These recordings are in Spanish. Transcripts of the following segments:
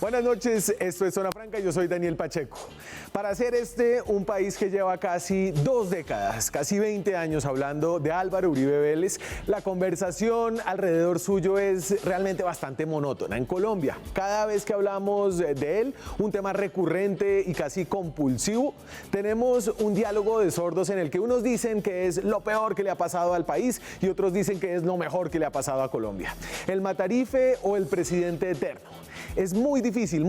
Buenas noches, esto es Zona Franca, yo soy Daniel Pacheco. Para hacer un país que lleva casi 2 décadas, casi 20 años hablando de Álvaro Uribe Vélez, la conversación alrededor suyo es realmente bastante monótona. En Colombia, cada vez que hablamos de él, un tema recurrente y casi compulsivo, tenemos un diálogo de sordos en el que unos dicen que es lo peor que le ha pasado al país y otros dicen que es lo mejor que le ha pasado a Colombia. El Matarife o el presidente eterno. Es muy difícil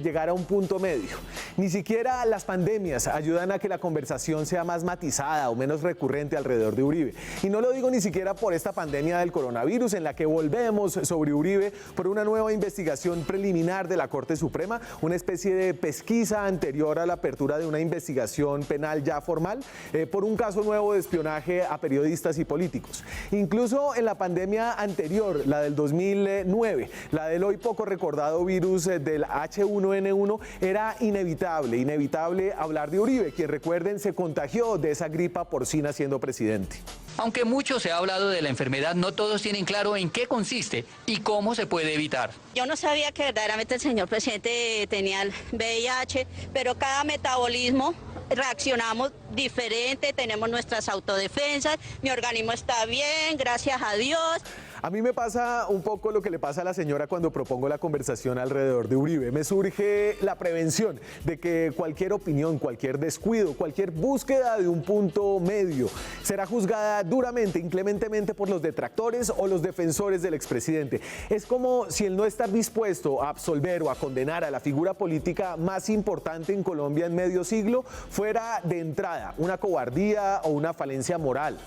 llegar a un punto medio. Ni siquiera las pandemias ayudan a que la conversación sea más matizada o menos recurrente alrededor de Uribe. Y no lo digo ni siquiera por esta pandemia del coronavirus en la que volvemos sobre Uribe por una nueva investigación preliminar de la Corte Suprema, una especie de pesquisa anterior a la apertura de una investigación penal ya formal por un caso nuevo de espionaje a periodistas y políticos. Incluso en la pandemia anterior, la del 2009, la del hoy poco recordado virus del H1N1, era inevitable hablar de Uribe, quien, recuerden, se contagió de esa gripa porcina siendo presidente. Aunque mucho se ha hablado de la enfermedad, no todos tienen claro en qué consiste y cómo se puede evitar. Yo no sabía que verdaderamente el señor presidente tenía el VIH, pero cada metabolismo reaccionamos diferente, tenemos nuestras autodefensas, mi organismo está bien, gracias a Dios. A mí me pasa un poco lo que le pasa a la señora cuando propongo la conversación alrededor de Uribe. Me surge la prevención de que cualquier opinión, cualquier descuido, cualquier búsqueda de un punto medio será juzgada duramente, inclementemente por los detractores o los defensores del expresidente. Es como si el no estar dispuesto a absolver o a condenar a la figura política más importante en Colombia en medio siglo fuera de entrada una cobardía o una falencia moral.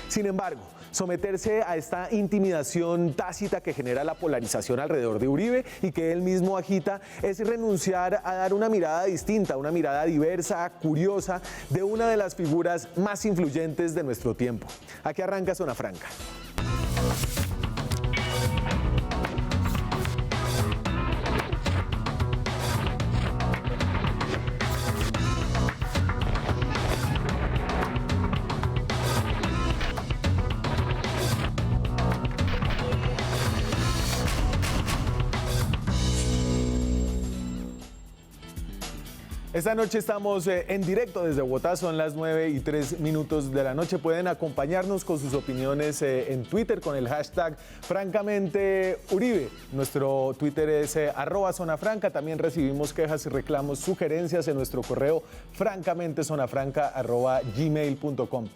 Sin embargo, someterse a esta intimidación tácita que genera la polarización alrededor de Uribe y que él mismo agita es renunciar a dar una mirada distinta, una mirada diversa, curiosa, de una de las figuras más influyentes de nuestro tiempo. Aquí arranca Zona Franca. Esta noche estamos en directo desde Bogotá, son las 9:03 de la noche. Pueden acompañarnos con sus opiniones en Twitter con el hashtag Francamente Uribe. Nuestro Twitter es @zonafranca. También recibimos quejas y reclamos, sugerencias en nuestro correo francamentezonafranca@gmail.com.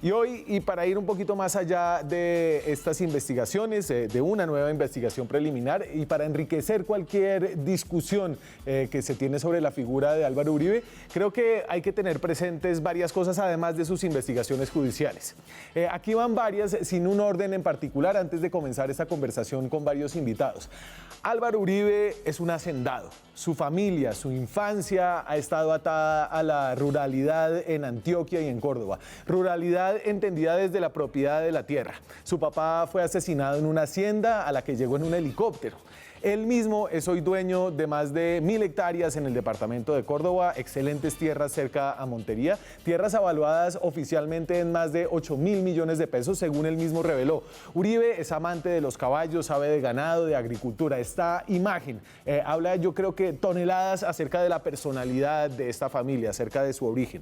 Y hoy, y para ir un poquito más allá de estas investigaciones, de una nueva investigación preliminar y para enriquecer cualquier discusión que se tiene sobre la figura de Álvaro Uribe, creo que hay que tener presentes varias cosas además de sus investigaciones judiciales. Aquí van varias, sin un orden en particular, antes de comenzar esta conversación con varios invitados. Álvaro Uribe es un hacendado. Su familia, su infancia ha estado atada a la ruralidad en Antioquia y en Córdoba. Ruralidad entendida desde la propiedad de la tierra. Su papá fue asesinado en una hacienda a la que llegó en un helicóptero. Él mismo es hoy dueño de más de 1000 hectáreas en el departamento de Córdoba, excelentes tierras cerca a Montería, tierras avaluadas oficialmente en más de 8.000 millones de pesos, según él mismo reveló. Uribe es amante de los caballos, sabe de ganado, de agricultura. Esta imagen habla, yo creo que toneladas acerca de la personalidad de esta familia, acerca de su origen.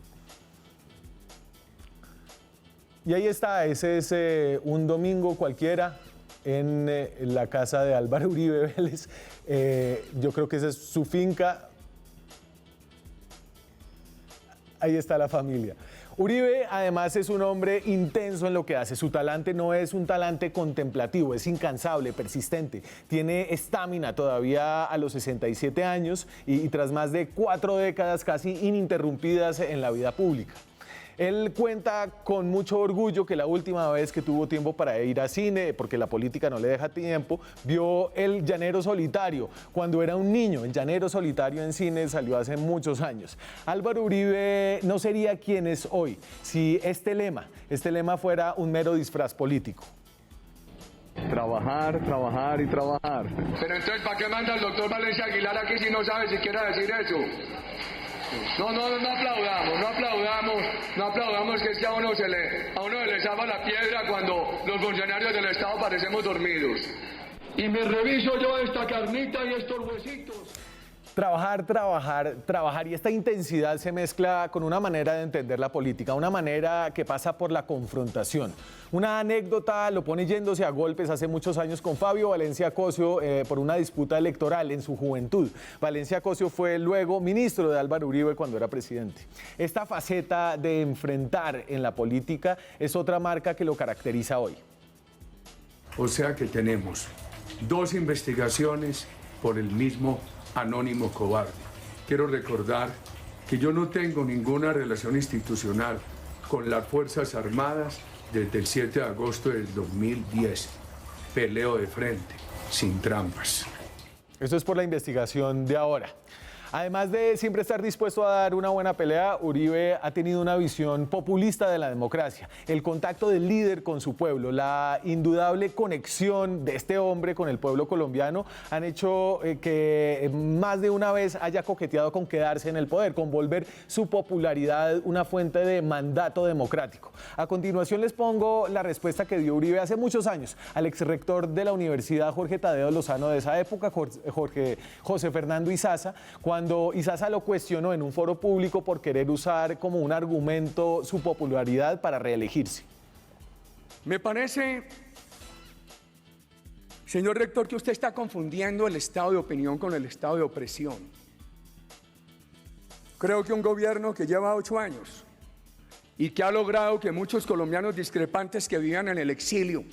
Y ahí está, ese es un domingo cualquiera en la casa de Álvaro Uribe Vélez. Yo creo que esa es su finca. Ahí está la familia. Uribe además es un hombre intenso en lo que hace. Su talante no es un talante contemplativo, es incansable, persistente. Tiene estamina todavía a los 67 años y tras más de 4 décadas casi ininterrumpidas en la vida pública. Él cuenta con mucho orgullo que la última vez que tuvo tiempo para ir a cine, porque la política no le deja tiempo, vio El Llanero Solitario cuando era un niño. El Llanero Solitario en cine salió hace muchos años. Álvaro Uribe no sería quien es hoy si este lema fuera un mero disfraz político. Trabajar, trabajar y trabajar. Pero entonces, ¿para qué manda el doctor Valencia Aguilar aquí si no sabe siquiera decir eso? No aplaudamos, que es que a uno se le zapa la piedra cuando los funcionarios del Estado parecemos dormidos. y me reviso yo esta carnita y estos huesitos. Trabajar, trabajar, trabajar, y esta intensidad se mezcla con una manera de entender la política, una manera que pasa por la confrontación. Una anécdota lo pone yéndose a golpes hace muchos años con Fabio Valencia Cosio por una disputa electoral en su juventud. Valencia Cosio fue luego ministro de Álvaro Uribe cuando era presidente. Esta faceta de enfrentar en la política es otra marca que lo caracteriza hoy. O sea que tenemos 2 investigaciones por el mismo anónimo cobarde. Quiero recordar que yo no tengo ninguna relación institucional con las Fuerzas Armadas desde el 7 de agosto del 2010. Peleo de frente, sin trampas. Esto es por la investigación de ahora. Además de siempre estar dispuesto a dar una buena pelea, Uribe ha tenido una visión populista de la democracia. El contacto del líder con su pueblo, la indudable conexión de este hombre con el pueblo colombiano han hecho que más de una vez haya coqueteado con quedarse en el poder, con volver su popularidad una fuente de mandato democrático. A continuación les pongo la respuesta que dio Uribe hace muchos años al exrector de la Universidad Jorge Tadeo Lozano de esa época, José Fernando Izaza, cuando Izaza lo cuestionó en un foro público por querer usar como un argumento su popularidad para reelegirse. Me parece, señor rector, que usted está confundiendo el estado de opinión con el estado de opresión. Creo que un gobierno que lleva 8 años y que ha logrado que muchos colombianos discrepantes que vivían en el exilio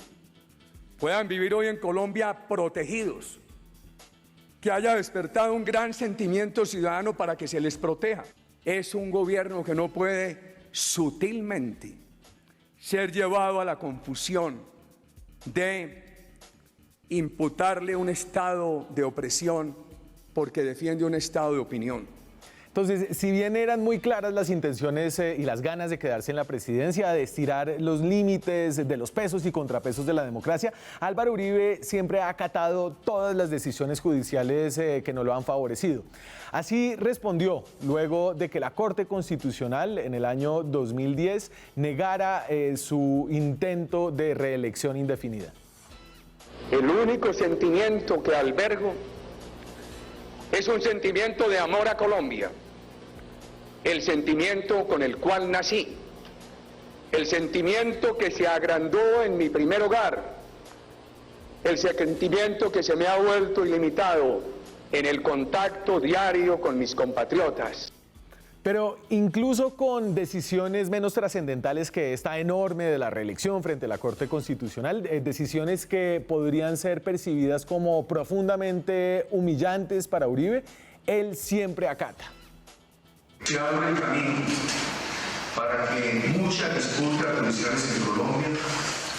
puedan vivir hoy en Colombia protegidos, que haya despertado un gran sentimiento ciudadano para que se les proteja. Es un gobierno que no puede sutilmente ser llevado a la confusión de imputarle un estado de opresión porque defiende un estado de opinión. Entonces, si bien eran muy claras las intenciones y las ganas de quedarse en la presidencia, de estirar los límites de los pesos y contrapesos de la democracia, Álvaro Uribe siempre ha acatado todas las decisiones judiciales que no lo han favorecido. Así respondió luego de que la Corte Constitucional en el año 2010 negara su intento de reelección indefinida. El único sentimiento que albergo es un sentimiento de amor a Colombia, el sentimiento con el cual nací, el sentimiento que se agrandó en mi primer hogar, el sentimiento que se me ha vuelto ilimitado en el contacto diario con mis compatriotas. Pero incluso con decisiones menos trascendentales que esta enorme de la reelección frente a la Corte Constitucional, decisiones que podrían ser percibidas como profundamente humillantes para Uribe, él siempre acata. Se abre el camino para que muchas disputas judiciales en Colombia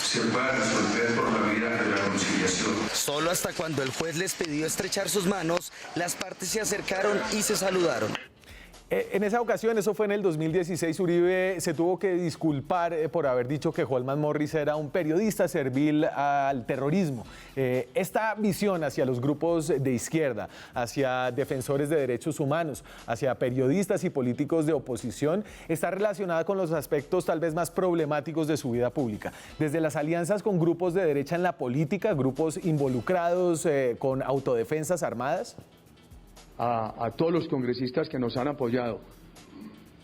se puedan resolver por la vía de la conciliación. Solo hasta cuando el juez les pidió estrechar sus manos, las partes se acercaron y se saludaron. En esa ocasión, eso fue en el 2016, Uribe se tuvo que disculpar por haber dicho que Holman Morris era un periodista servil al terrorismo. Esta visión hacia los grupos de izquierda, hacia defensores de derechos humanos, hacia periodistas y políticos de oposición, está relacionada con los aspectos tal vez más problemáticos de su vida pública. Desde las alianzas con grupos de derecha en la política, grupos involucrados con autodefensas armadas. A todos los congresistas que nos han apoyado,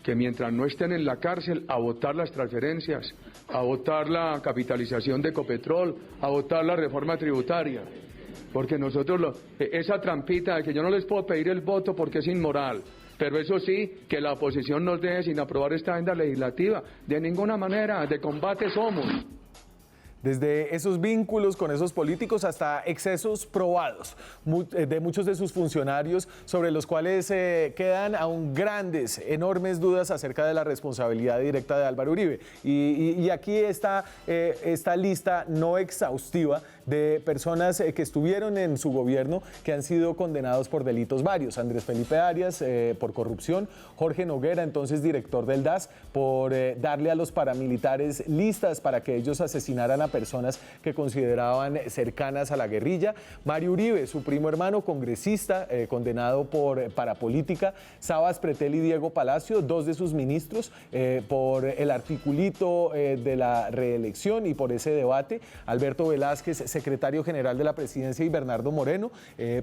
que mientras no estén en la cárcel, a votar las transferencias, a votar la capitalización de Ecopetrol, a votar la reforma tributaria, porque nosotros, esa trampita de que yo no les puedo pedir el voto porque es inmoral, pero eso sí, que la oposición nos deje sin aprobar esta agenda legislativa, de ninguna manera, de combate somos. Desde esos vínculos con esos políticos hasta excesos probados de muchos de sus funcionarios sobre los cuales quedan aún grandes, enormes dudas acerca de la responsabilidad directa de Álvaro Uribe. Y aquí está esta lista no exhaustiva de personas que estuvieron en su gobierno que han sido condenados por delitos varios. Andrés Felipe Arias por corrupción, Jorge Noguera, entonces director del DAS, por darle a los paramilitares listas para que ellos asesinaran a personas que consideraban cercanas a la guerrilla. Mario Uribe, su primo hermano, congresista, condenado por parapolítica. Sabas Pretel y Diego Palacio, dos de sus ministros, por el articulito de la reelección y por ese debate. Alberto Velázquez, secretario general de la presidencia y Bernardo Moreno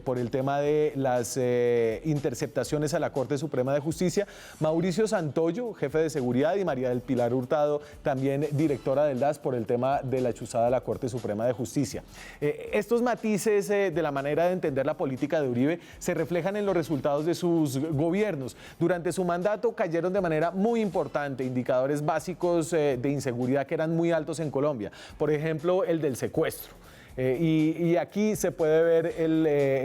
por el tema de las interceptaciones a la Corte Suprema de Justicia, Mauricio Santoyo, jefe de seguridad, y María del Pilar Hurtado, también directora del DAS, por el tema de la chuzada a la Corte Suprema de Justicia. Estos matices de la manera de entender la política de Uribe se reflejan en los resultados de sus gobiernos. Durante su mandato cayeron de manera muy importante indicadores básicos de inseguridad que eran muy altos en Colombia. Por ejemplo, el del secuestro. Y aquí se puede ver,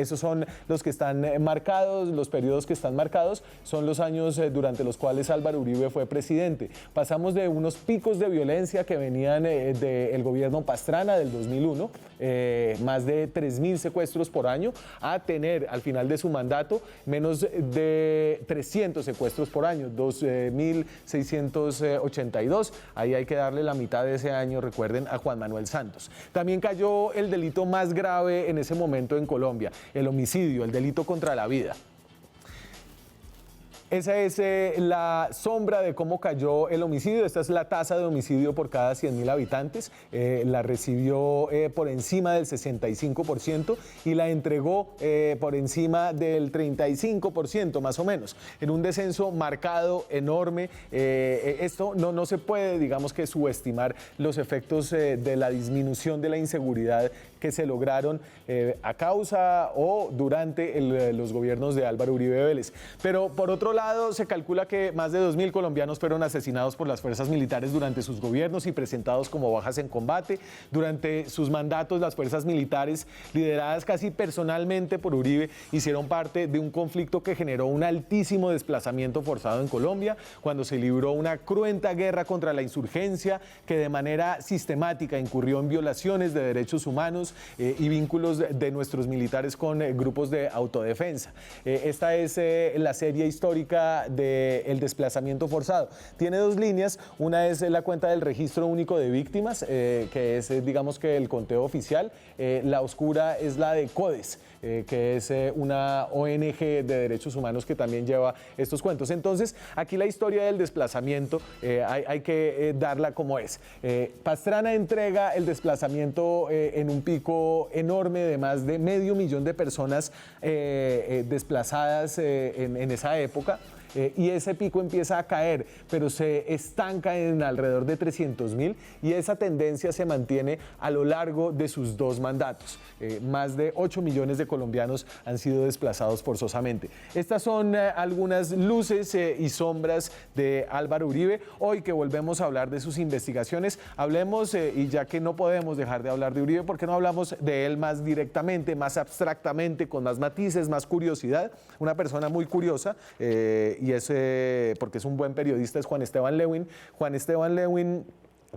esos son los que están marcados, los periodos que están marcados, son los años durante los cuales Álvaro Uribe fue presidente. Pasamos de unos picos de violencia que venían del gobierno Pastrana del 2001, más de 3.000 secuestros por año, a tener al final de su mandato menos de 300 secuestros por año, 2.682. Ahí hay que darle la mitad de ese año, recuerden, a Juan Manuel Santos. También cayó el delito más grave en ese momento en Colombia, el homicidio, el delito contra la vida. Esa es la sombra de cómo cayó el homicidio. Esta es la tasa de homicidio por cada 100.000 habitantes. La recibió por encima del 65% y la entregó por encima del 35%, más o menos, en un descenso marcado, enorme. Esto no se puede, digamos, que subestimar los efectos de la disminución de la inseguridad que se lograron a causa o durante los gobiernos de Álvaro Uribe Vélez. Pero por otro lado, se calcula que más de 2.000 colombianos fueron asesinados por las fuerzas militares durante sus gobiernos y presentados como bajas en combate. Durante sus mandatos, las fuerzas militares, lideradas casi personalmente por Uribe, hicieron parte de un conflicto que generó un altísimo desplazamiento forzado en Colombia, cuando se libró una cruenta guerra contra la insurgencia que de manera sistemática incurrió en violaciones de derechos humanos y vínculos de nuestros militares con grupos de autodefensa. Esta es la serie histórica del desplazamiento forzado. Tiene dos líneas. Una es la cuenta del Registro Único de Víctimas, que es, digamos, que el conteo oficial. La oscura es la de CODES, que es una ONG de derechos humanos que también lleva estos cuentos. Entonces, aquí la historia del desplazamiento hay que darla como es. Pastrana entrega el desplazamiento en un pico enorme de más de 500.000 de personas desplazadas en esa época. Y ese pico empieza a caer, pero se estanca en alrededor de 300.000 y esa tendencia se mantiene a lo largo de sus dos mandatos. Más de 8 millones de colombianos han sido desplazados forzosamente. Estas son algunas luces y sombras de Álvaro Uribe. Hoy que volvemos a hablar de sus investigaciones, hablemos, y ya que no podemos dejar de hablar de Uribe, ¿por qué no hablamos de él más directamente, más abstractamente, con más matices, más curiosidad? Una persona muy curiosa, y es porque es un buen periodista, es Juan Esteban Lewin. Juan Esteban Lewin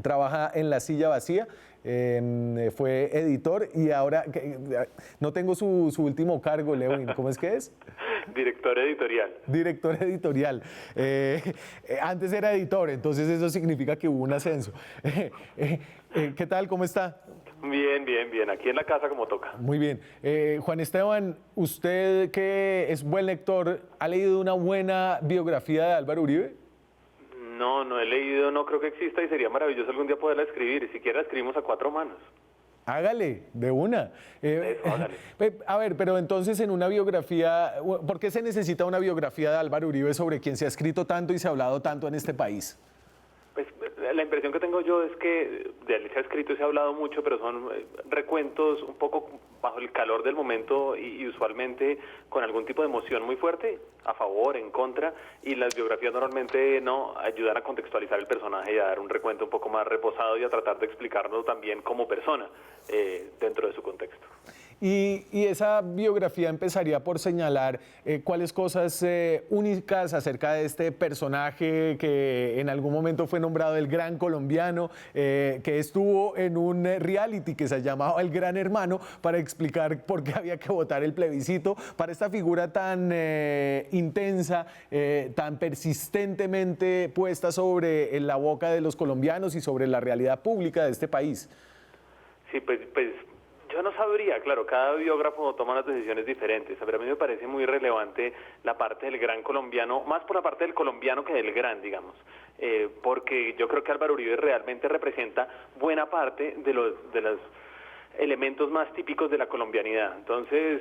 trabaja en La Silla Vacía, fue editor y ahora, no tengo su último cargo, Lewin, ¿cómo es que es? Director editorial. Director editorial. Antes era editor, entonces eso significa que hubo un ascenso. ¿Qué tal? ¿Cómo está? Bien, bien, bien. Aquí en la casa como toca. Muy bien. Juan Esteban, usted que es buen lector, ¿ha leído una buena biografía de Álvaro Uribe? No he leído, no creo que exista y sería maravilloso algún día poderla escribir. Y siquiera escribimos a 4 manos. Hágale, de una. Eso, hágale. A ver, pero entonces en una biografía, ¿por qué se necesita una biografía de Álvaro Uribe sobre quien se ha escrito tanto y se ha hablado tanto en este país? Pues la impresión que tengo yo es que de él se ha escrito y se ha hablado mucho, pero son recuentos un poco bajo el calor del momento y usualmente con algún tipo de emoción muy fuerte, a favor, en contra, y las biografías normalmente no ayudan a contextualizar el personaje y a dar un recuento un poco más reposado y a tratar de explicarlo también como persona dentro de su contexto. Y esa biografía empezaría por señalar cuáles cosas únicas acerca de este personaje que en algún momento fue nombrado el gran colombiano, que estuvo en un reality que se llamaba El Gran Hermano para explicar por qué había que votar el plebiscito, para esta figura tan intensa, tan persistentemente puesta sobre la boca de los colombianos y sobre la realidad pública de este país. Sí, pues yo no sabría, claro, cada biógrafo toma unas decisiones diferentes, pero a mí me parece muy relevante la parte del gran colombiano, más por la parte del colombiano que del gran, digamos, porque yo creo que Álvaro Uribe realmente representa buena parte de las elementos más típicos de la colombianidad. Entonces,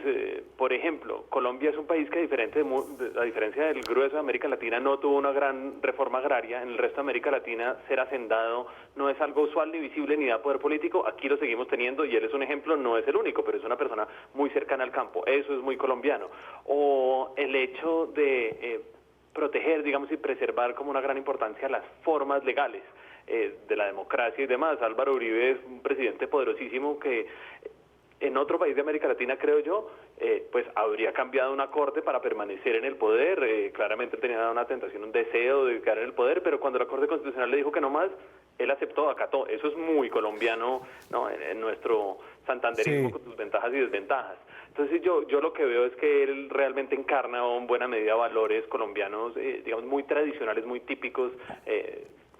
por ejemplo, Colombia es un país que a diferencia del grueso de América Latina no tuvo una gran reforma agraria. En el resto de América Latina ser hacendado no es algo usual ni visible ni da poder político. Aquí lo seguimos teniendo y él es un ejemplo, no es el único, pero es una persona muy cercana al campo. Eso es muy colombiano. O el hecho de proteger, digamos, y preservar como una gran importancia las formas legales de la democracia y demás. Álvaro Uribe es un presidente poderosísimo que en otro país de América Latina, creo yo, pues habría cambiado una corte para permanecer en el poder. Claramente tenía una tentación, un deseo de quedar en el poder, pero cuando la Corte Constitucional le dijo que no más, él aceptó, acató. Eso es muy colombiano, ¿no? En nuestro santanderismo, sí, con sus ventajas y desventajas. Entonces yo lo que veo es que él realmente encarna en buena medida valores colombianos, digamos, muy tradicionales, muy típicos,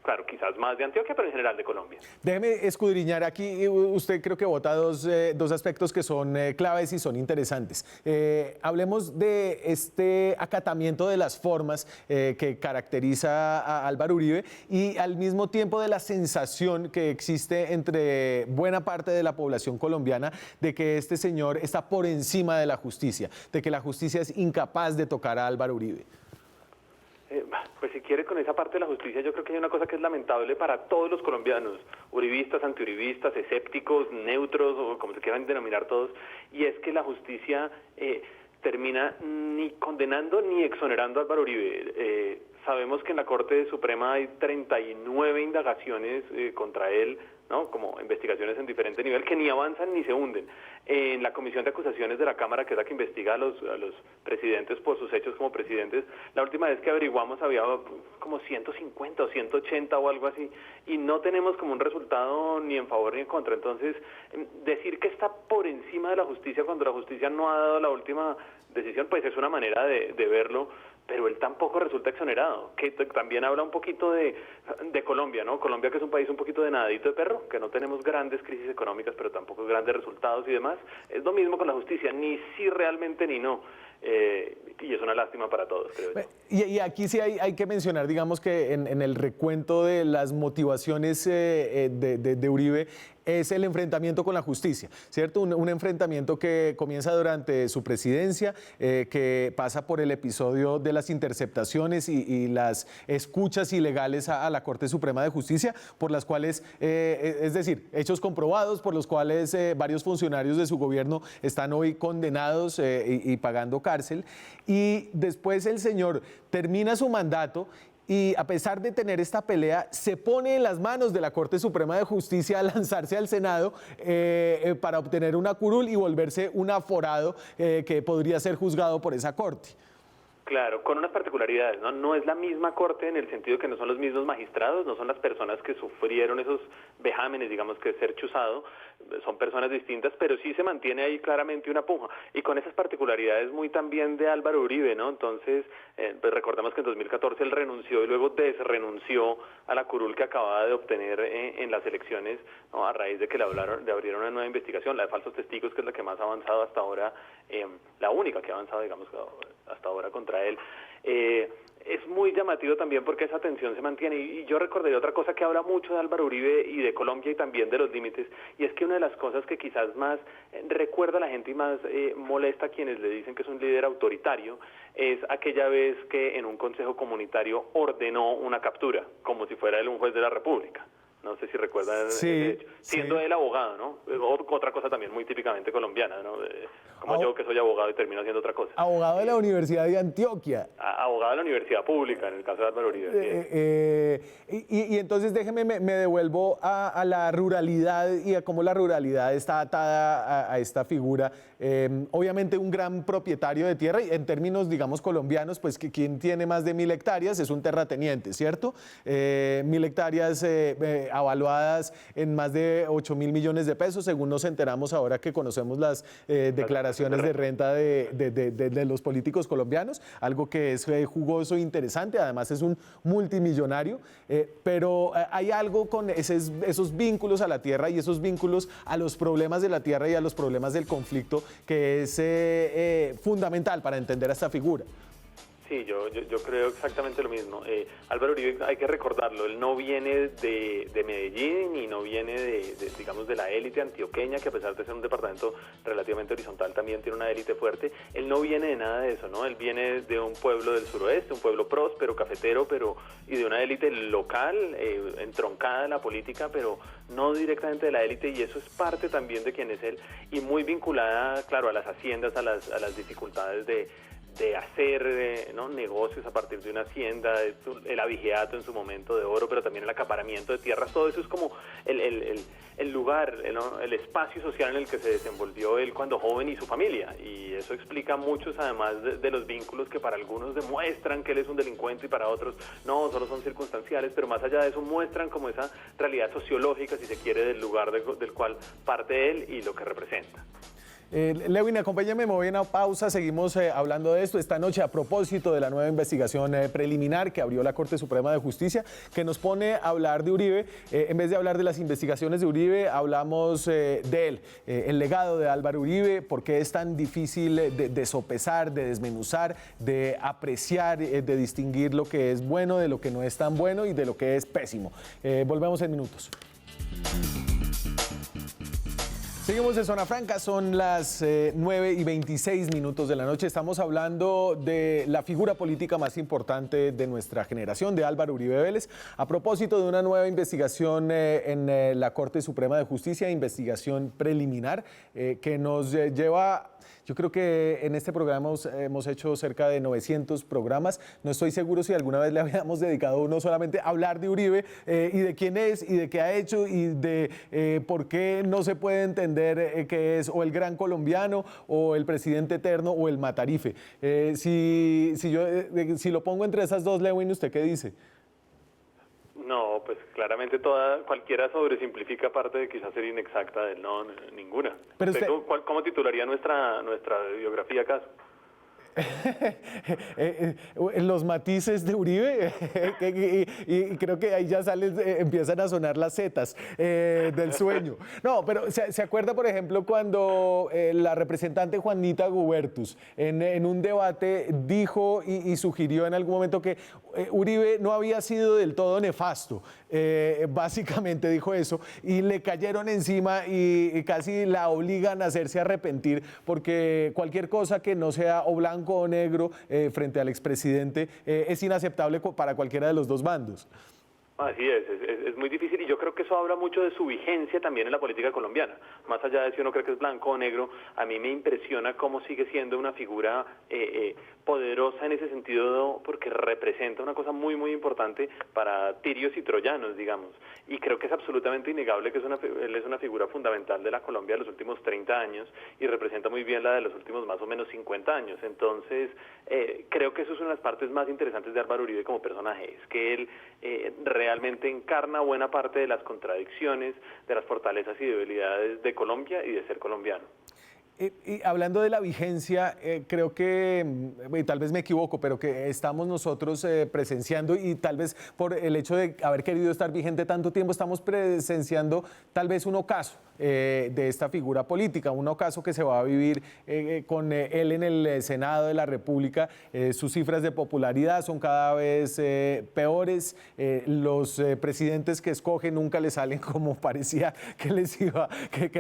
claro, quizás más de Antioquia, pero en general de Colombia. Déjeme escudriñar aquí, usted creo que vota dos aspectos que son claves y son interesantes. Hablemos de este acatamiento de las formas que caracteriza a Álvaro Uribe y al mismo tiempo de la sensación que existe entre buena parte de la población colombiana de que este señor está por encima de la justicia, de que la justicia es incapaz de tocar a Álvaro Uribe. Pues si quiere, con esa parte de la justicia, yo creo que hay una cosa que es lamentable para todos los colombianos, uribistas, antiuribistas, escépticos, neutros, o como se quieran denominar todos, y es que la justicia termina ni condenando ni exonerando a Álvaro Uribe. Sabemos que en la Corte Suprema hay 39 indagaciones contra él, ¿no? Como investigaciones en diferente nivel que ni avanzan ni se hunden. En la Comisión de Acusaciones de la Cámara, que es la que investiga a los presidentes por sus hechos como presidentes, la última vez que averiguamos había como 150 o 180 o algo así, y no tenemos como un resultado ni en favor ni en contra. Entonces, decir que está por encima de la justicia cuando la justicia no ha dado la última decisión, pues es una manera de verlo, pero él tampoco resulta exonerado, que también habla un poquito de Colombia, ¿no? Colombia, que es un país un poquito de nadadito de perro, que no tenemos grandes crisis económicas, pero tampoco grandes resultados y demás. Es lo mismo con la justicia, ni sí realmente ni no. Y es una lástima para todos, creo yo. Y aquí sí hay que mencionar, digamos, que en el recuento de las motivaciones de Uribe es el enfrentamiento con la justicia, ¿cierto? Un enfrentamiento que comienza durante su presidencia, que pasa por el episodio de las interceptaciones y las escuchas ilegales a la Corte Suprema de Justicia, por las cuales, es decir, hechos comprobados por los cuales varios funcionarios de su gobierno están hoy condenados y pagando cárcel. Y después el señor termina su mandato y, a pesar de tener esta pelea, se pone en las manos de la Corte Suprema de Justicia a lanzarse al Senado para obtener una curul y volverse un aforado que podría ser juzgado por esa corte. Claro, con unas particularidades, ¿no? No es la misma corte en el sentido que no son los mismos magistrados, no son las personas que sufrieron esos vejámenes, digamos, que ser chuzado, son personas distintas, pero sí se mantiene ahí claramente una puja, y con esas particularidades muy también de Álvaro Uribe, ¿no? Entonces, pues recordemos que en 2014 él renunció y luego desrenunció a la curul que acababa de obtener en las elecciones, ¿no? A raíz de que le abrieron una nueva investigación, la de falsos testigos, que es la que más ha avanzado hasta ahora, la única que ha avanzado, digamos, hasta ahora contra él. Es muy llamativo también porque esa tensión se mantiene, y yo recordaría otra cosa que habla mucho de Álvaro Uribe y de Colombia y también de los límites, y es que una de las cosas que quizás más recuerda a la gente y más molesta a quienes le dicen que es un líder autoritario es aquella vez que en un consejo comunitario ordenó una captura, como si fuera él un juez de la República. No sé si recuerdan ese hecho. Siendo él abogado, ¿no? Otra cosa también muy típicamente colombiana, ¿no? Como yo, que soy abogado y termino haciendo otra cosa. Abogado de la Universidad de Antioquia. Abogado de la Universidad Pública, en el caso de Álvaro Uribe. Y entonces déjeme, me devuelvo a la ruralidad y a cómo la ruralidad está atada a esta figura. Obviamente un gran propietario de tierra, y en términos, digamos, colombianos, pues que quien tiene más de 1000 hectáreas es un terrateniente, ¿cierto? 1000 hectáreas avaluadas en más de 8.000 millones de pesos, según nos enteramos ahora que conocemos las declaraciones de renta de los políticos colombianos, algo que es jugoso e interesante, además es un multimillonario, pero hay algo con esos vínculos a la tierra y esos vínculos a los problemas de la tierra y a los problemas del conflicto que es fundamental para entender a esta figura. Sí, yo creo exactamente lo mismo. Álvaro Uribe, hay que recordarlo, él no viene de Medellín y no viene digamos, de la élite antioqueña, que a pesar de ser un departamento relativamente horizontal también tiene una élite fuerte. Él no viene de nada de eso, ¿no? Él viene de un pueblo del suroeste, un pueblo próspero, cafetero, y de una élite local, entroncada en la política, pero no directamente de la élite, y eso es parte también de quién es él, y muy vinculada, claro, a las haciendas, a las dificultades de hacer ¿no? negocios a partir de una hacienda, el abigeato en su momento de oro, pero también el acaparamiento de tierras. Todo eso es como el lugar, ¿no? El espacio social en el que se desenvolvió él cuando joven y su familia, y eso explica muchos, además de los vínculos que para algunos demuestran que él es un delincuente y para otros no, solo son circunstanciales, pero más allá de eso muestran como esa realidad sociológica, si se quiere, del lugar del cual parte él y lo que representa. Lewin, acompáñame, me voy a una pausa, seguimos hablando de esto esta noche a propósito de la nueva investigación preliminar que abrió la Corte Suprema de Justicia, que nos pone a hablar de Uribe. En vez de hablar de las investigaciones de Uribe, hablamos de él, el legado de Álvaro Uribe, por qué es tan difícil de sopesar, de desmenuzar, de apreciar, de distinguir lo que es bueno de lo que no es tan bueno y de lo que es pésimo. Volvemos en minutos. Seguimos en Zona Franca, son las 9:26 de la noche. Estamos hablando de la figura política más importante de nuestra generación, de Álvaro Uribe Vélez, a propósito de una nueva investigación en la Corte Suprema de Justicia, investigación preliminar, que nos lleva... Yo creo que en este programa hemos hecho cerca de 900 programas. No estoy seguro si alguna vez le habíamos dedicado uno solamente a hablar de Uribe y de quién es y de qué ha hecho y de por qué no se puede entender que es o el gran colombiano o el presidente eterno o el matarife. Si lo pongo entre esas dos, Lewin, ¿usted qué dice? No, pues claramente cualquiera sobresimplifica, aparte de quizás ser inexacta, de no, ninguna. Pero usted... ¿Cómo titularía nuestra biografía, acaso? Los matices de Uribe y creo que ahí ya empiezan a sonar las setas del sueño. No, pero se acuerda, por ejemplo, cuando la representante Juanita Gubertus en un debate dijo y sugirió en algún momento que Uribe no había sido del todo nefasto, básicamente dijo eso, y le cayeron encima y casi la obligan a hacerse arrepentir, porque cualquier cosa que no sea o blanco o negro frente al expresidente es inaceptable para cualquiera de los dos bandos. Así es muy difícil, y yo creo que eso habla mucho de su vigencia también en la política colombiana. Más allá de si uno cree que es blanco o negro, a mí me impresiona cómo sigue siendo una figura poderosa en ese sentido, porque representa una cosa muy muy importante para tirios y troyanos, digamos. Y creo que es absolutamente innegable que él es una figura fundamental de la Colombia de los últimos 30 años y representa muy bien la de los últimos más o menos 50 años. Entonces, creo que eso es una de las partes más interesantes de Álvaro Uribe como personaje, es que él realmente encarna buena parte de las contradicciones, de las fortalezas y debilidades de Colombia y de ser colombiano. Y hablando de la vigencia, creo que, y tal vez me equivoco, pero que estamos nosotros presenciando, y tal vez por el hecho de haber querido estar vigente tanto tiempo, estamos presenciando tal vez un ocaso de esta figura política, un ocaso que se va a vivir con él en el Senado de la República. Sus cifras de popularidad son cada vez peores, los presidentes que escoge nunca le salen como parecía que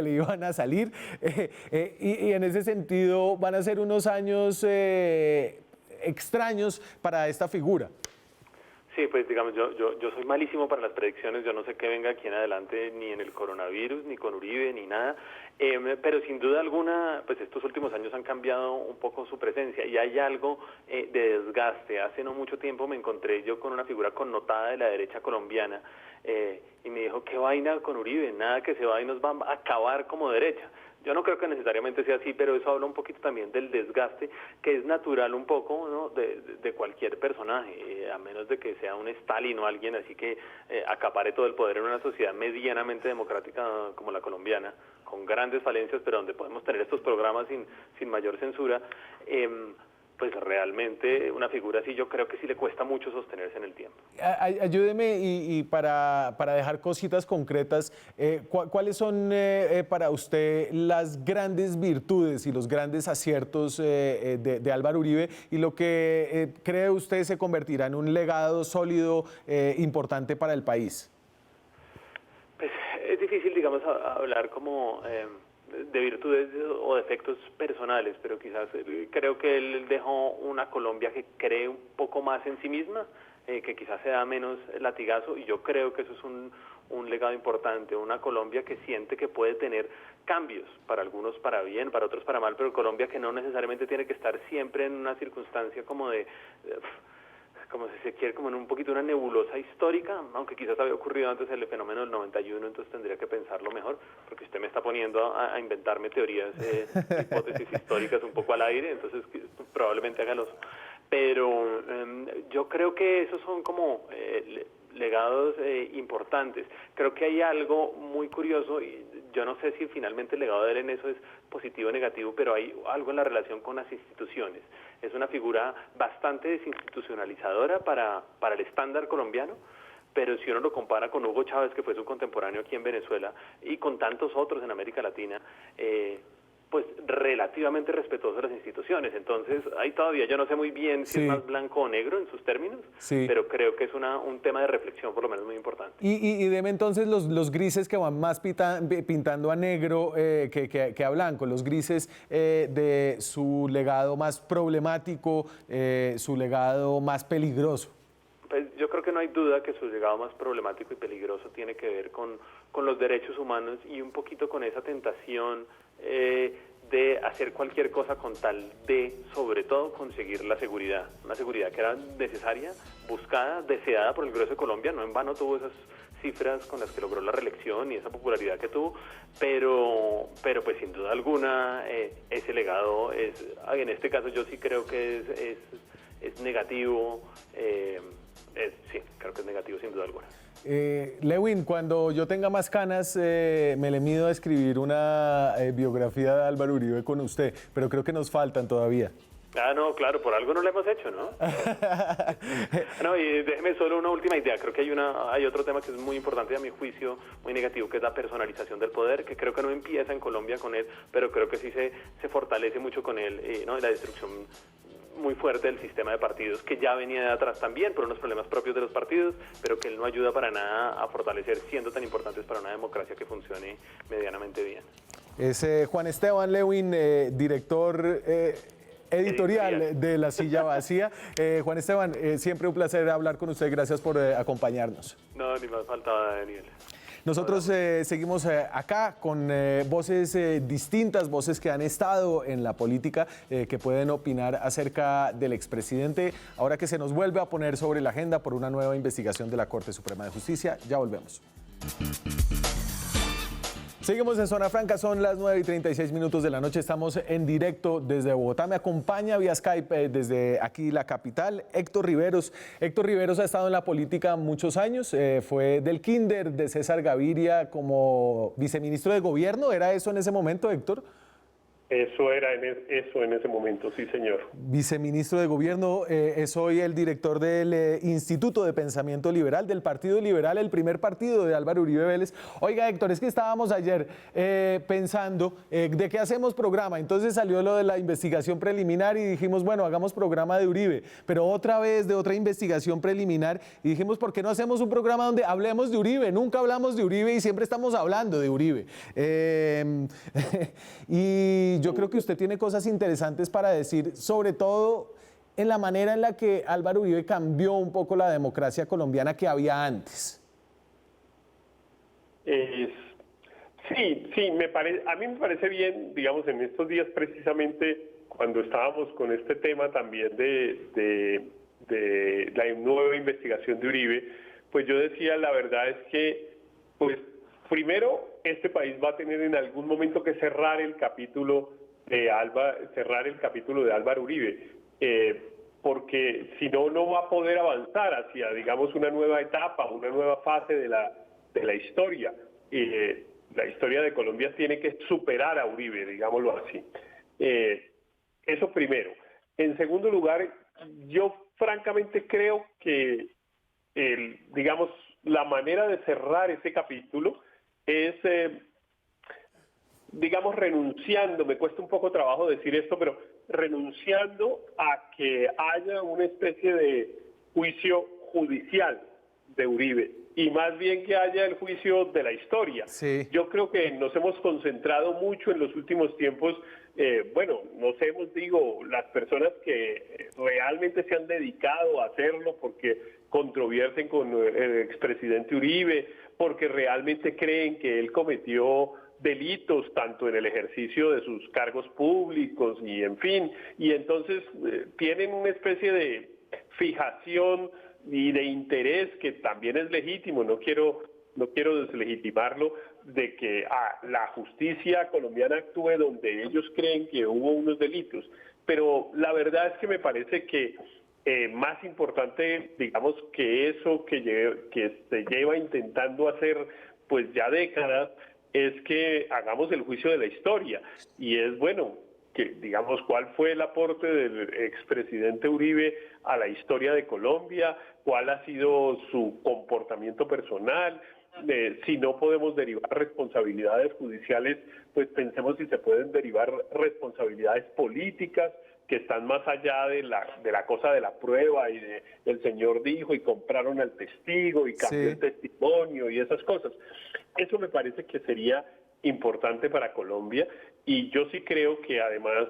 le iban a salir. Y en ese sentido van a ser unos años extraños para esta figura. Sí, pues digamos, yo soy malísimo para las predicciones, yo no sé qué venga aquí en adelante, ni en el coronavirus, ni con Uribe, ni nada, pero sin duda alguna, pues estos últimos años han cambiado un poco su presencia y hay algo de desgaste. Hace no mucho tiempo me encontré yo con una figura connotada de la derecha colombiana y me dijo, ¿qué vaina con Uribe? Nada que se va y nos va a acabar como derecha. Yo no creo que necesariamente sea así, pero eso habla un poquito también del desgaste que es natural un poco, ¿no? de cualquier personaje, a menos de que sea un Stalin o alguien así que acapare todo el poder en una sociedad medianamente democrática como la colombiana, con grandes falencias, pero donde podemos tener estos programas sin mayor censura. pues realmente una figura así yo creo que sí le cuesta mucho sostenerse en el tiempo. Ayúdeme y para dejar cositas concretas, ¿cuáles son para usted las grandes virtudes y los grandes aciertos de Álvaro Uribe y lo que cree usted se convertirá en un legado sólido importante para el país? Pues es difícil, digamos, hablar como de virtudes o defectos personales, pero quizás creo que él dejó una Colombia que cree un poco más en sí misma, que quizás se da menos latigazo, y yo creo que eso es un legado importante, una Colombia que siente que puede tener cambios, para algunos para bien, para otros para mal, pero Colombia que no necesariamente tiene que estar siempre en una circunstancia como de como si se quiere, como en un poquito una nebulosa histórica, aunque quizás había ocurrido antes el fenómeno del 91, entonces tendría que pensarlo mejor, porque usted me está poniendo a inventarme teorías, hipótesis históricas un poco al aire, entonces probablemente hágalos. Pero yo creo que esos son como legados importantes. Creo que hay algo muy curioso, y yo no sé si finalmente el legado de él en eso es positivo o negativo, pero hay algo en la relación con las instituciones. Es una figura bastante desinstitucionalizadora para el estándar colombiano, pero si uno lo compara con Hugo Chávez, que fue su contemporáneo aquí en Venezuela, y con tantos otros en América Latina, pues relativamente respetuoso de las instituciones. Entonces, ahí todavía yo no sé muy bien si es más blanco o negro en sus términos, pero creo que es un tema de reflexión por lo menos muy importante. Y deme entonces los grises que van más pintando a negro que a blanco, los grises de su legado más problemático, su legado más peligroso. Pues yo creo que no hay duda que su legado más problemático y peligroso tiene que ver con los derechos humanos y un poquito con esa tentación de hacer cualquier cosa con tal de, sobre todo, conseguir la seguridad. Una seguridad que era necesaria, buscada, deseada por el grueso de Colombia. No en vano tuvo esas cifras con las que logró la reelección y esa popularidad que tuvo, pero pues sin duda alguna ese legado es, en este caso yo sí creo que es negativo, sí, creo que es negativo sin duda alguna. Lewin, cuando yo tenga más canas, me le mido a escribir una biografía de Álvaro Uribe con usted, pero creo que nos faltan todavía. Ah, no, claro, por algo no lo hemos hecho, ¿no? No, y déjeme solo una última idea. Creo que hay otro tema que es muy importante a mi juicio, muy negativo, que es la personalización del poder, que creo que no empieza en Colombia con él, pero creo que sí se fortalece mucho con él, ¿no? La destrucción muy fuerte del sistema de partidos, que ya venía de atrás también por unos problemas propios de los partidos, pero que él no ayuda para nada a fortalecer, siendo tan importantes para una democracia que funcione medianamente bien. Es Juan Esteban Lewin, director editorial de La Silla Vacía. Juan Esteban, siempre un placer hablar con usted. Gracias por acompañarnos. No, ni más faltaba, Daniel. Nosotros seguimos acá con voces distintas, voces que han estado en la política, que pueden opinar acerca del expresidente, ahora que se nos vuelve a poner sobre la agenda por una nueva investigación de la Corte Suprema de Justicia. Ya volvemos. Seguimos en Zona Franca, son las 9:36 de la noche, estamos en directo desde Bogotá. Me acompaña vía Skype desde aquí la capital, Héctor Riveros. Héctor Riveros ha estado en la política muchos años, fue del kinder de César Gaviria como viceministro de gobierno, ¿era eso en ese momento, Héctor? Eso era eso en ese momento, sí, señor. Viceministro de Gobierno, es hoy el director del Instituto de Pensamiento Liberal, del Partido Liberal, el primer partido de Álvaro Uribe Vélez. Oiga, Héctor, es que estábamos ayer pensando de qué hacemos programa, entonces salió lo de la investigación preliminar y dijimos, bueno, hagamos programa de Uribe, pero otra vez de otra investigación preliminar y dijimos, ¿por qué no hacemos un programa donde hablemos de Uribe? Nunca hablamos de Uribe y siempre estamos hablando de Uribe. Y yo creo que usted tiene cosas interesantes para decir, sobre todo en la manera en la que Álvaro Uribe cambió un poco la democracia colombiana que había antes. Sí, a mí me parece bien, digamos, en estos días precisamente, cuando estábamos con este tema también de la nueva investigación de Uribe, pues yo decía, la verdad es que, pues, primero, este país va a tener en algún momento que cerrar el capítulo de Álvaro Uribe, porque si no, no va a poder avanzar hacia, digamos, una nueva etapa, una nueva fase de la historia. La historia de Colombia tiene que superar a Uribe, digámoslo así. Eso primero. En segundo lugar, yo francamente creo que, digamos, la manera de cerrar ese capítulo es, digamos, renunciando, me cuesta un poco trabajo decir esto, pero renunciando a que haya una especie de juicio judicial de Uribe y más bien que haya el juicio de la historia. Sí. Yo creo que nos hemos concentrado mucho en los últimos tiempos, las personas que realmente se han dedicado a hacerlo porque controvierten con el expresidente Uribe, porque realmente creen que él cometió delitos tanto en el ejercicio de sus cargos públicos y en fin, y entonces tienen una especie de fijación y de interés que también es legítimo, no quiero deslegitimarlo, de que la justicia colombiana actúe donde ellos creen que hubo unos delitos, pero la verdad es que me parece que más importante, digamos, que eso que se lleva intentando hacer pues ya décadas, es que hagamos el juicio de la historia, y es bueno que digamos cuál fue el aporte del expresidente Uribe a la historia de Colombia, cuál ha sido su comportamiento personal. Si no podemos derivar responsabilidades judiciales, pues pensemos si se pueden derivar responsabilidades políticas que están más allá de la cosa de la prueba y de el señor dijo y compraron al testigo y cambió el testimonio y esas cosas. Eso me parece que sería importante para Colombia, y yo sí creo que además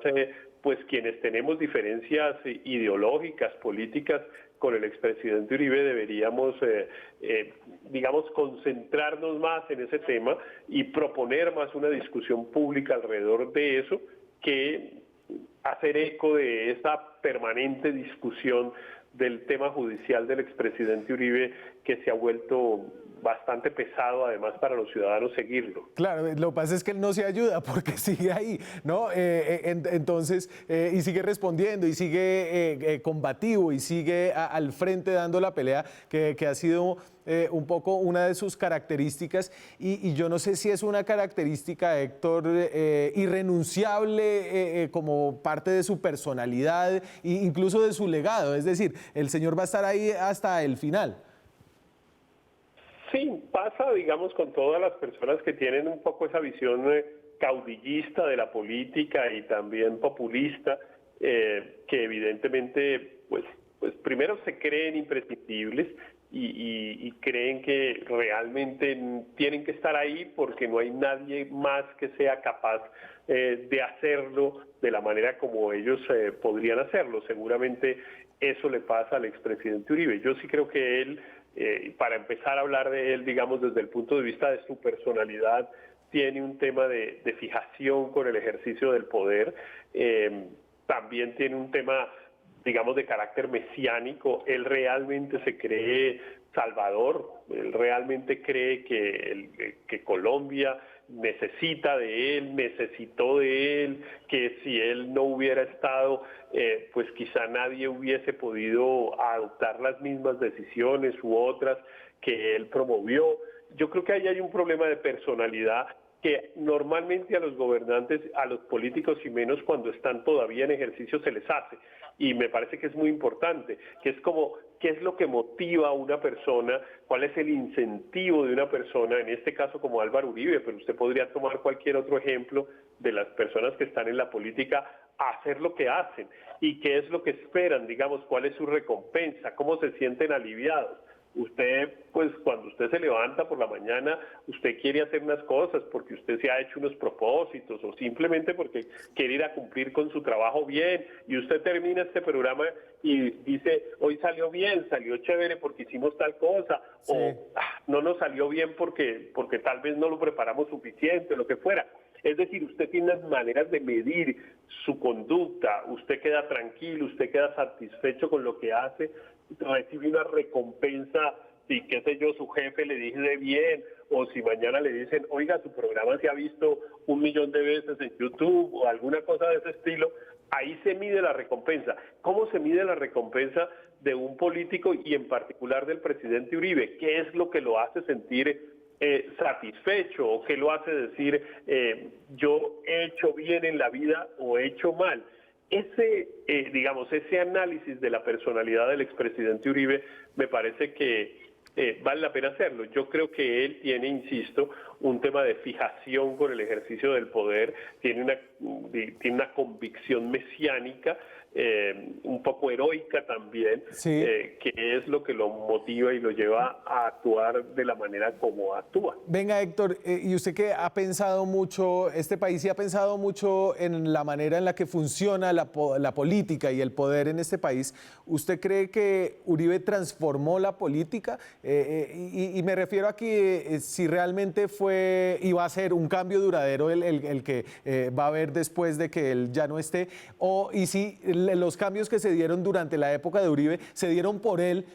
pues quienes tenemos diferencias ideológicas, políticas con el expresidente Uribe deberíamos digamos concentrarnos más en ese tema y proponer más una discusión pública alrededor de eso que hacer eco de esa permanente discusión del tema judicial del expresidente Uribe, que se ha vuelto bastante pesado además para los ciudadanos seguirlo. Claro, lo que pasa es que él no se ayuda porque sigue ahí, ¿no? Entonces, y sigue respondiendo y sigue combativo y sigue al frente dando la pelea, que ha sido un poco una de sus características, y yo no sé si es una característica, Héctor, irrenunciable como parte de su personalidad e incluso de su legado, es decir, el señor va a estar ahí hasta el final. Sí, pasa, digamos, con todas las personas que tienen un poco esa visión caudillista de la política y también populista, que evidentemente, pues primero se creen imprescindibles y creen que realmente tienen que estar ahí porque no hay nadie más que sea capaz de hacerlo de la manera como ellos podrían hacerlo. Seguramente eso le pasa al expresidente Uribe. Yo sí creo que él, para empezar a hablar de él, digamos, desde el punto de vista de su personalidad, tiene un tema de fijación con el ejercicio del poder, también tiene un tema, digamos, de carácter mesiánico. Él realmente se cree salvador, él realmente cree que Colombia necesita de él, necesitó de él, que si él no hubiera estado, pues quizá nadie hubiese podido adoptar las mismas decisiones u otras que él promovió. Yo creo que ahí hay un problema de personalidad que normalmente a los gobernantes, a los políticos y menos cuando están todavía en ejercicio se les hace, y me parece que es muy importante, que es como qué es lo que motiva a una persona, cuál es el incentivo de una persona, en este caso como Álvaro Uribe, pero usted podría tomar cualquier otro ejemplo de las personas que están en la política a hacer lo que hacen y qué es lo que esperan, digamos, cuál es su recompensa, cómo se sienten aliviados. Usted, pues cuando usted se levanta por la mañana, usted quiere hacer unas cosas porque usted se ha hecho unos propósitos o simplemente porque quiere ir a cumplir con su trabajo bien, y usted termina este programa y dice, hoy salió bien, salió chévere porque hicimos tal cosa, sí, o no nos salió bien porque tal vez no lo preparamos suficiente, lo que fuera. Es decir, usted tiene unas maneras de medir su conducta, usted queda tranquilo, usted queda satisfecho con lo que hace, recibe una recompensa, si qué sé yo, su jefe le dice bien, o si mañana le dicen, oiga, su programa se ha visto 1.000.000 de veces en YouTube o alguna cosa de ese estilo, ahí se mide la recompensa. ¿Cómo se mide la recompensa de un político y en particular del presidente Uribe? ¿Qué es lo que lo hace sentir satisfecho o qué lo hace decir yo he hecho bien en la vida o he hecho mal? ese análisis de la personalidad del expresidente Uribe me parece que vale la pena hacerlo. Yo creo que él tiene, insisto, un tema de fijación con el ejercicio del poder, tiene una convicción mesiánica, un poco heroica también, Sí. que es lo que lo motiva y lo lleva a actuar de la manera como actúa. Venga, Héctor, y usted que ha pensado mucho, este país sí ha pensado mucho en la manera en la que funciona la política y el poder en este país, ¿usted cree que Uribe transformó la política? Y me refiero a que si realmente fue y va a ser un cambio duradero el que va a haber después de que él ya no esté, y si los cambios que se dieron durante la época de Uribe se dieron por él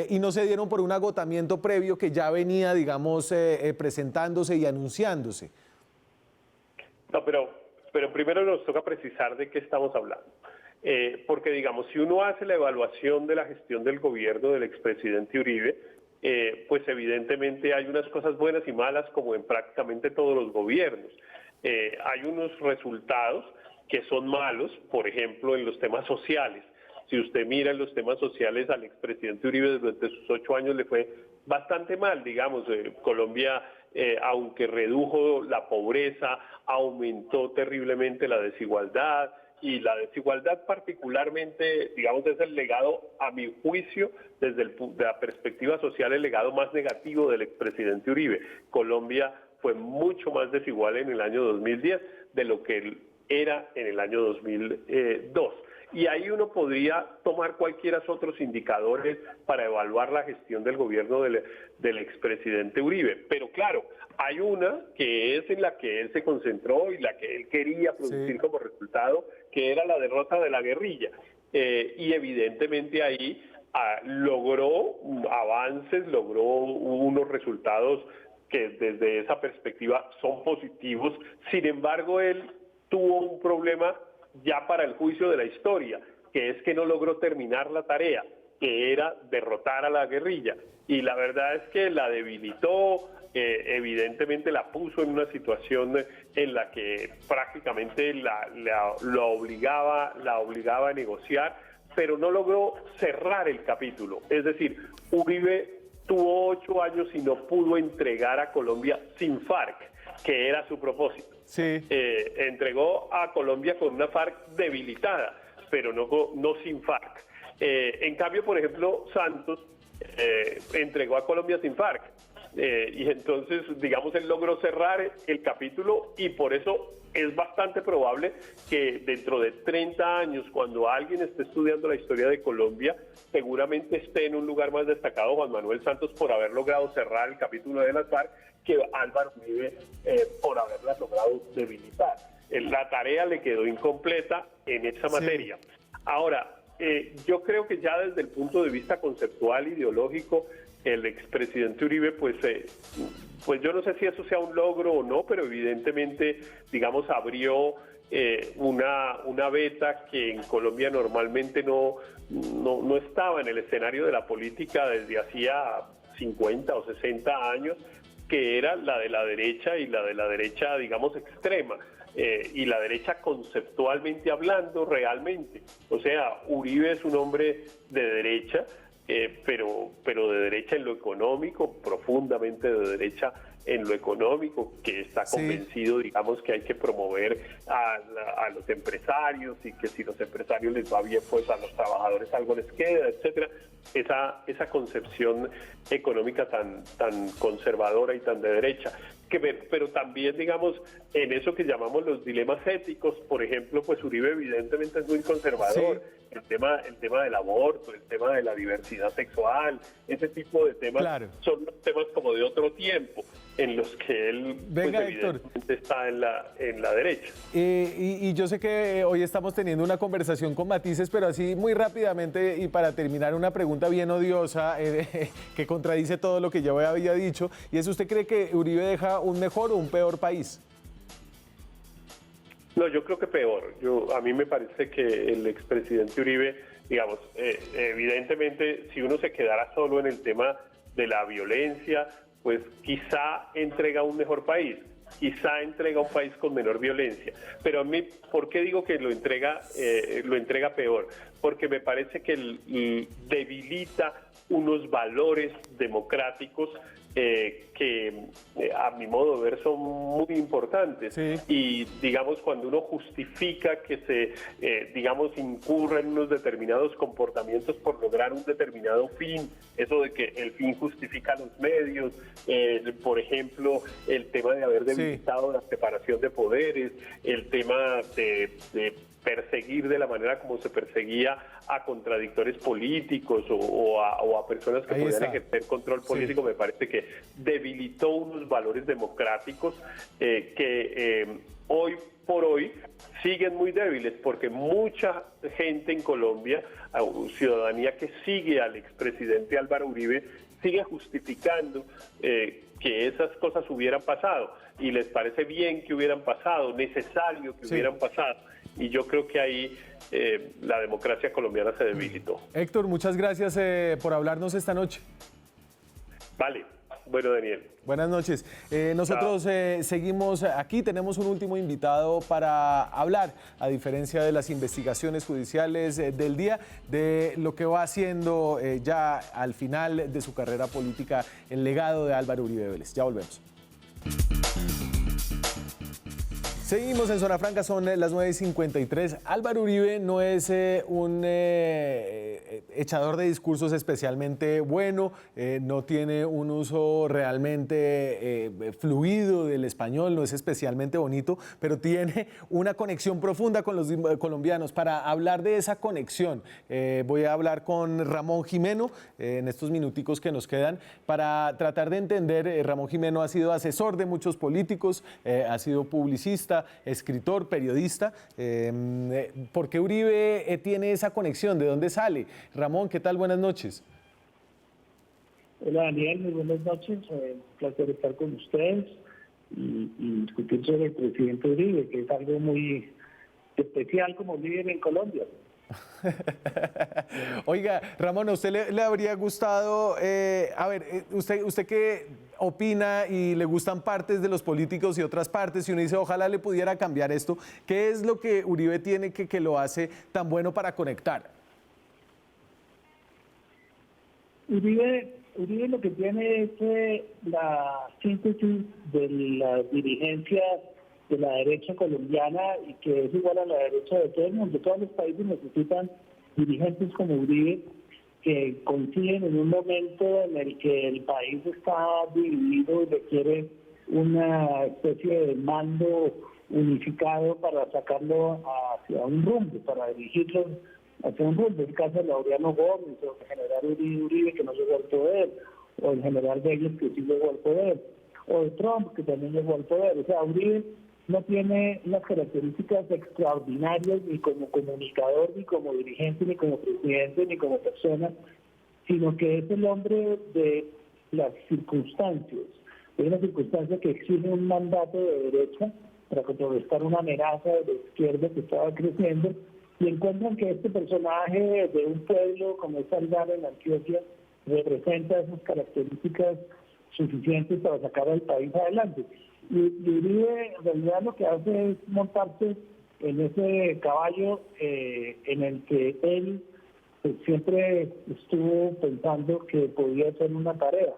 y no se dieron por un agotamiento previo que ya venía, digamos, presentándose y anunciándose. No, pero primero nos toca precisar de qué estamos hablando. Porque, digamos, si uno hace la evaluación de la gestión del gobierno del expresidente Uribe, pues evidentemente hay unas cosas buenas y malas como en prácticamente todos los gobiernos. Hay unos resultados que son malos, por ejemplo, en los temas sociales. Si usted mira en los temas sociales al expresidente Uribe durante sus 8 años le fue bastante mal, digamos. Colombia, aunque redujo la pobreza, aumentó terriblemente la desigualdad, y la desigualdad particularmente, digamos, es el legado, a mi juicio, desde la perspectiva social, el legado más negativo del expresidente Uribe. Colombia fue mucho más desigual en el año 2010 de lo que era en el año 2002. Y ahí uno podría tomar cualquiera otros indicadores para evaluar la gestión del gobierno del expresidente Uribe. Pero claro, hay una que es en la que él se concentró y la que él quería producir como resultado, que era la derrota de la guerrilla. Y evidentemente ahí logró avances, logró unos resultados que desde esa perspectiva son positivos. Sin embargo, él tuvo un problema ya para el juicio de la historia, que es que no logró terminar la tarea, que era derrotar a la guerrilla. Y la verdad es que la debilitó, evidentemente la puso en una situación en la que prácticamente la obligaba a negociar, pero no logró cerrar el capítulo. Es decir, Uribe tuvo 8 años y no pudo entregar a Colombia sin FARC, que era su propósito. Sí. Entregó a Colombia con una FARC debilitada, pero no sin FARC. En cambio, por ejemplo, Santos entregó a Colombia sin FARC. Y entonces, digamos, él logró cerrar el capítulo, y por eso es bastante probable que dentro de 30 años, cuando alguien esté estudiando la historia de Colombia, seguramente esté en un lugar más destacado Juan Manuel Santos por haber logrado cerrar el capítulo de las FARC que Álvaro Uribe por haberla logrado debilitar. La tarea le quedó incompleta en esa materia. Ahora, yo creo que ya desde el punto de vista conceptual, ideológico, el expresidente Uribe, pues yo no sé si eso sea un logro o no, pero evidentemente, digamos, abrió una beta que en Colombia normalmente no estaba en el escenario de la política desde hacía 50 o 60 años, que era la de la derecha, y la de la derecha, digamos, extrema. Y la derecha conceptualmente hablando realmente. O sea, Uribe es un hombre de derecha, pero de derecha en lo económico, profundamente de derecha en lo económico, que está convencido, digamos, que hay que promover a los empresarios, y que si los empresarios les va bien, pues a los trabajadores algo les queda, etcétera. Esa concepción económica tan conservadora y tan de derecha. Pero también, digamos, en eso que llamamos los dilemas éticos, por ejemplo, pues Uribe evidentemente es muy conservador. Sí. El tema del aborto, el tema de la diversidad sexual, ese tipo de temas son temas como de otro tiempo, en los que él pues, evidentemente está en la derecha. Y yo sé que hoy estamos teniendo una conversación con matices, pero así muy rápidamente, y para terminar, una pregunta bien odiosa que contradice todo lo que yo había dicho, y es: ¿usted cree que Uribe deja un mejor o un peor país? No, yo creo que peor. A mí me parece que el expresidente Uribe, digamos, evidentemente, si uno se quedara solo en el tema de la violencia, pues quizá entrega un mejor país. quizá entrega un país con menor violencia. Pero a mí, ¿por qué digo que lo entrega peor? Porque me parece que debilita unos valores democráticos que a mi modo de ver son muy importantes. Sí. Y digamos, cuando uno justifica que se, digamos, incurra en unos determinados comportamientos por lograr un determinado fin, eso de que el fin justifica los medios, por ejemplo, el tema de haber debilitado la separación de poderes, el tema de perseguir de la manera como se perseguía a contradictores políticos o a personas que podían ejercer control político, me parece que debilitó unos valores democráticos que hoy por hoy siguen muy débiles, porque mucha gente en Colombia, ciudadanía que sigue al expresidente Álvaro Uribe, sigue justificando que esas cosas hubieran pasado y les parece bien que hubieran pasado, necesario que hubieran pasado. Y yo creo que ahí la democracia colombiana se debilitó. Héctor, muchas gracias por hablarnos esta noche. Vale. Bueno, Daniel. Buenas noches. Nosotros seguimos aquí, tenemos un último invitado para hablar, a diferencia de las investigaciones judiciales del día, de lo que va haciendo ya al final de su carrera política el legado de Álvaro Uribe Vélez. Ya volvemos. Seguimos en Zona Franca, son las 9:53. Álvaro Uribe no es un echador de discursos especialmente bueno, no tiene un uso realmente fluido del español, no es especialmente bonito, pero tiene una conexión profunda con los colombianos. Para hablar de esa conexión, voy a hablar con Ramón Jimeno en estos minuticos que nos quedan para tratar de entender. Ramón Jimeno ha sido asesor de muchos políticos, ha sido publicista, escritor, periodista. ¿Por qué Uribe tiene esa conexión? ¿De dónde sale? Ramón, ¿qué tal? Buenas noches. Hola Daniel, muy buenas noches. Un placer estar con ustedes y discutir sobre el presidente Uribe, que es algo muy especial como líder en Colombia. Oiga, Ramón, ¿a usted le habría gustado, usted qué opina y le gustan partes de los políticos y otras partes, y uno dice, ojalá le pudiera cambiar esto? ¿Qué es lo que Uribe tiene que lo hace tan bueno para conectar? Uribe lo que tiene es la síntesis de la dirigencia de la derecha colombiana, y que es igual a la derecha de todo el mundo. Todos los países necesitan dirigentes como Uribe, que coinciden en un momento en el que el país está dividido y requiere una especie de mando unificado para sacarlo hacia un rumbo, para dirigirlo hacia un rumbo. El caso de Laureano Gómez, o el general Uribe, que no llegó al poder, o el general Reyes, que sí llegó al poder, o de Trump, que también llegó al poder. O sea, Uribe no tiene unas características extraordinarias ni como comunicador, ni como dirigente, ni como presidente, ni como persona, sino que es el hombre de las circunstancias. Es una circunstancia que exige un mandato de derecha para contrarrestar una amenaza de la izquierda que estaba creciendo, y encuentran que este personaje de un pueblo como es Salgar en Antioquia representa esas características suficientes para sacar al país adelante. Y Uribe en realidad lo que hace es montarse en ese caballo en el que él siempre estuvo pensando que podía hacer una tarea,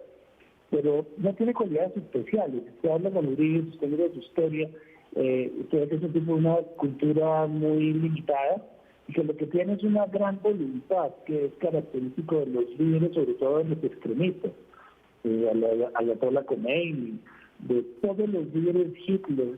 pero no tiene cualidades especiales. Usted habla con Uribe, usted mira su historia, usted ve que es un tipo de una cultura muy limitada, y que lo que tiene es una gran voluntad, que es característico de los líderes, sobre todo de los extremistas, Ayatollah Khomeini, de todos los líderes Hitler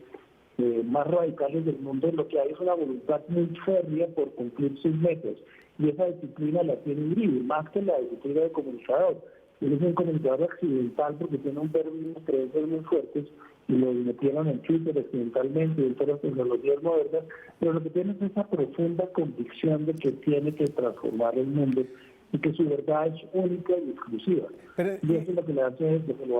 más radicales del mundo. Lo que hay es una voluntad muy férrea por cumplir sus metas, y esa disciplina la tiene Uribe, más que la disciplina de comunicador. Él es un comunicador accidental porque tiene un verbo y unas creencias muy fuertes, y lo metieron en Twitter accidentalmente y en todas las tecnologías modernas, pero lo que tiene es esa profunda convicción de que tiene que transformar el mundo y que su verdad es única y exclusiva. Y eso es lo que lo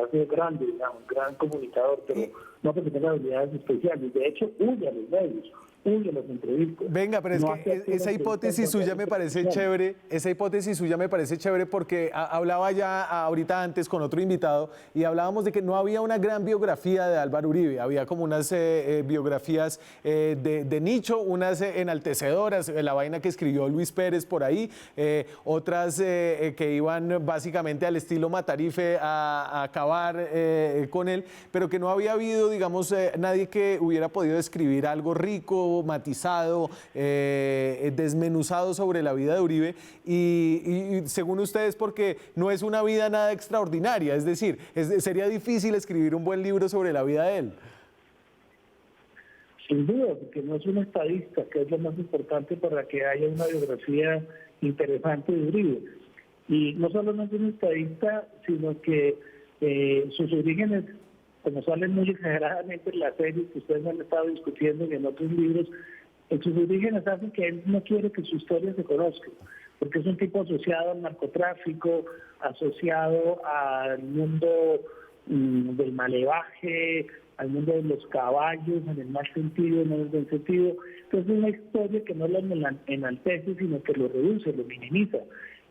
hace grande, digamos, gran comunicador, pero no porque tenga habilidades especiales. De hecho, huye a los medios, huye a las entrevistas. Venga, pero es No que hace esa hipótesis suya me parece chévere, porque hablaba ya ahorita antes con otro invitado y hablábamos de que no había una gran biografía de Álvaro Uribe, había como unas biografías de nicho, unas enaltecedoras, la vaina que escribió Luis Pérez por ahí, otras que iban básicamente al estilo Matarife a acabar con él, pero que no había habido, digamos, nadie que hubiera podido escribir algo rico, matizado, desmenuzado sobre la vida de Uribe y según ustedes porque no es una vida nada extraordinaria, es decir, sería difícil escribir un buen libro sobre la vida de él. Sin duda, porque no es un estadista, que es lo más importante para que haya una biografía interesante de Uribe. Y no solamente un estadista, sino que sus orígenes, como salen muy exageradamente en las series que ustedes han estado discutiendo y en otros libros, sus orígenes hacen que él no quiere que su historia se conozca, porque es un tipo asociado al narcotráfico, asociado al mundo del malevaje, al mundo de los caballos, en el mal sentido, no en el buen sentido. Entonces es una historia que no lo enaltece, sino que lo reduce, lo minimiza.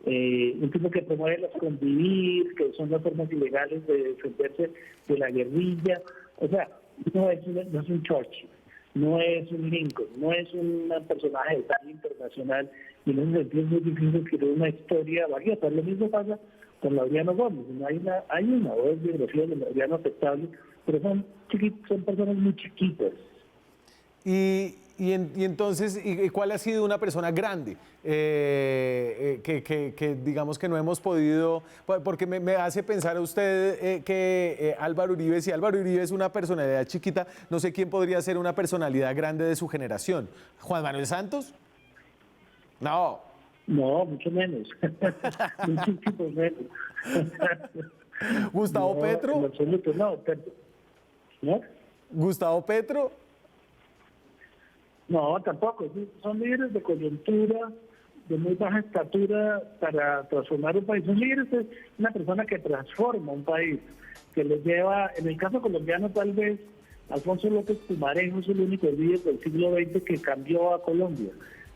Un tipo que promueve las convivir, que son las formas ilegales de defenderse de la guerrilla. O sea, no es un Churchill, no es un Lincoln, no es un personaje de talla internacional, y en ese sentido es muy difícil escribir una historia valiosa. Lo mismo pasa con Laureano Gómez. Hay una o dos biografías de Laureano aceptables, pero son personas muy chiquitas. Y entonces, ¿cuál ha sido una persona grande que digamos que no hemos podido, porque me hace pensar a usted que Álvaro Uribe, si Álvaro Uribe es una personalidad chiquita, no sé quién podría ser una personalidad grande de su generación? ¿Juan Manuel Santos? No. No, mucho menos. Muchísimo menos. ¿Gustavo Petro? En absoluto, no. ¿No? ¿Gustavo Petro? No, tampoco. Son líderes de coyuntura, de muy baja estatura para transformar un país. Un líder es una persona que transforma un país, que lo lleva, en el caso colombiano tal vez, Alfonso López Pumarejo es el único líder del siglo XX que cambió a Colombia.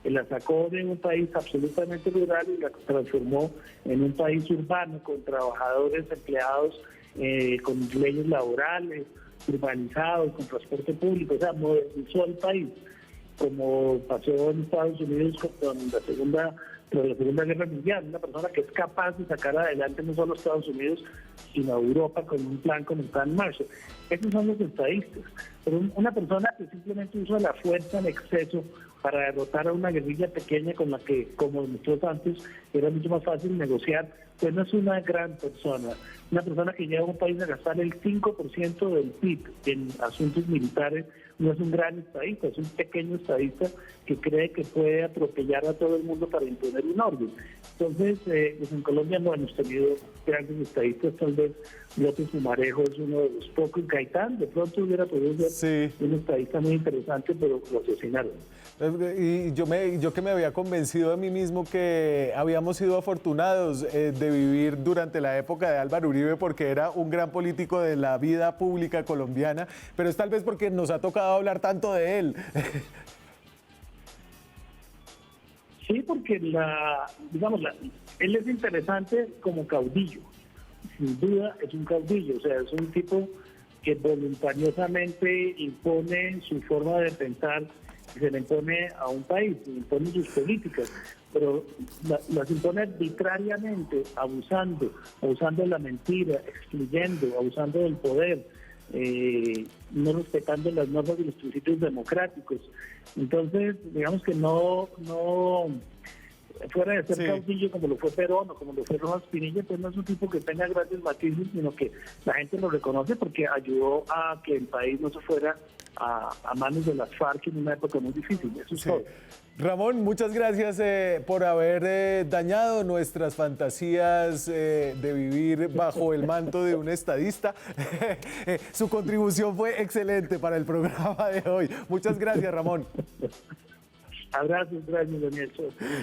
Él la sacó de un país absolutamente rural y la transformó en un país urbano, con trabajadores empleados, con leyes laborales, urbanizados, con transporte público, o sea, modernizó el país, como pasó en Estados Unidos con la Segunda Guerra Mundial, una persona que es capaz de sacar adelante no solo Estados Unidos, sino a Europa con un plan como el Plan Marshall. Esos son los estadistas. Pero una persona que simplemente usa la fuerza en exceso para derrotar a una guerrilla pequeña con la que, como demostró Santos, era mucho más fácil negociar, pues no es una gran persona. Una persona que lleva a un país a gastar el 5% del PIB en asuntos militares no es un gran estadista, es un pequeño estadista que cree que puede atropellar a todo el mundo para imponer un orden. Entonces, pues en Colombia no hemos tenido grandes estadistas, tal vez López Pumarejo es uno de los pocos. Gaitán de pronto hubiera podido ser un estadista muy interesante, pero lo asesinaron. Y yo que me había convencido de mí mismo que habíamos sido afortunados de vivir durante la época de Álvaro Uribe porque era un gran político de la vida pública colombiana, pero es tal vez porque nos ha tocado hablar tanto de él. Sí, porque él es interesante como caudillo, sin duda es un caudillo, o sea, es un tipo que voluntariosamente impone su forma de pensar, se le impone a un país, se le impone sus políticas, pero las impone arbitrariamente, abusando de la mentira, excluyendo, abusando del poder, no respetando las normas y los principios democráticos. Entonces, digamos que no fuera de ser caudillo como lo fue Perón o como lo fue Rojas Pinilla, pues no es un tipo que tenga grandes matices, sino que la gente lo reconoce porque ayudó a que el país no se fuera a manos de las FARC en una época muy difícil. Eso es todo. Ramón, muchas gracias por haber dañado nuestras fantasías de vivir bajo el manto de un estadista. Su contribución fue excelente para el programa de hoy. Muchas gracias, Ramón. Gracias, Daniel.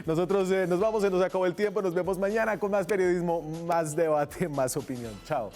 Nosotros nos vamos, se nos acabó el tiempo. Nos vemos mañana con más periodismo, más debate, más opinión. Chao.